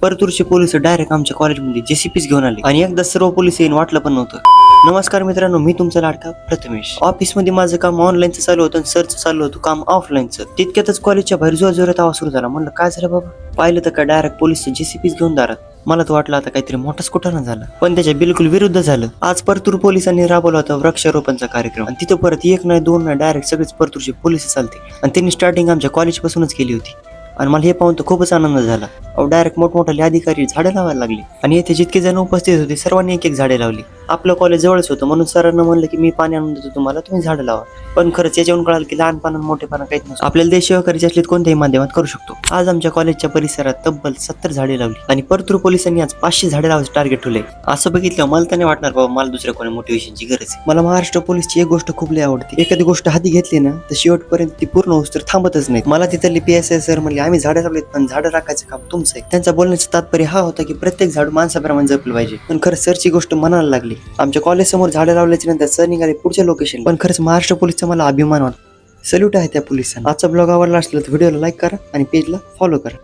परतूरचे police direct आमच्या कॉलेजमध्ये जेसीपीस घेऊन आले आणि एकदा सर्व पोलीस येईन वाटलं पण नव्हतं। नमस्कार मित्रांनो, मी तुमचा लाडका प्रथमेश। ऑफिसमध्ये माझं काम ऑनलाईनचं चालू होतं आणि सरचं चालू होतं काम ऑफलाईनचं। तितक्यातच कॉलेजच्या बाहेर जोरात आवाज सुरू झाला। म्हणलं काय झालं बाबा? पाहिलं तर काय डायरेक्ट पोलीस जेसीपीस घेऊन दारात। मला तर वाटलं आता काहीतरी मोठाच कुठाना झाला, पण त्याच्या बिलकुल विरुद्ध झालं। आज परतूर पोलिसांनी राबवला होता वृक्षारोपणचा कार्यक्रम आणि तिथं परत एक नाही दोन नाही डायरेक्ट सगळेच परतूरचे पोलीस चालते आणि त्यांनी स्टार्टिंग आमच्या कॉलेज पासूनच केली होती आणि मला हे पाहून तर खूपच आनंद झाला। डायरेक्ट मोठमोठे अधिकारी झाडं लावायला लागले आणि येथे जितके जण उपस्थित होते सर्वांनी एक एक झाडे लावली। आपलं कॉलेज जवळच होतं म्हणून सरांना म्हणलं की मी पाणी आणून देतो तुम्हाला, तुम्ही झाडं लावा। पण खरंच याच्यावरून कळालं की लहानपणा मोठेपणा काहीच नसतं, आपल्याला देश सेवा करायची असली कोणत्याही माध्यमात करू शकतो। आज आमच्या कॉलेजच्या परिसरात तब्बल 70 झाडे लावली आणि परतूर पोलिसांनी आज 500 झाडे लावायचं टार्गेट ठेवलंय। असं बघितलं मला तर नाही वाटणार बाबा मला दुसऱ्या कोणी मोटिवेशनची गरज आहे। मला महाराष्ट्र पोलीसची एक गोष्ट खूप लय आवडते, एखादी गोष्ट हाती घेतली ना तर शेवटपर्यंत ती पूर्ण होऊस तर थांबतच नाही। मला तिथले PSI सर म्हणले आम्ही झाडं लावलीत पण झाडं राखायचं काम तुमचं आहे। त्यांचा बोलण्याचं तात्पर्य हा होता की प्रत्येक झाड माणसाप्रमाणे जपलं पाहिजे। पण खरंच सरची गोष्ट मनाला लागली। आमच्या कॉलेज समोर झाडं लावल्याच्या नंतर सर निघाले पुढच्या लोकेशन। पण खरंच महाराष्ट्र पोलीसचा मला अभिमान वाटतो, सल्यूट आहे त्या पोलिसांना। आजचा ब्लॉग आवडला असला तर व्हिडिओला लाईक करा आणि पेजला फॉलो करा।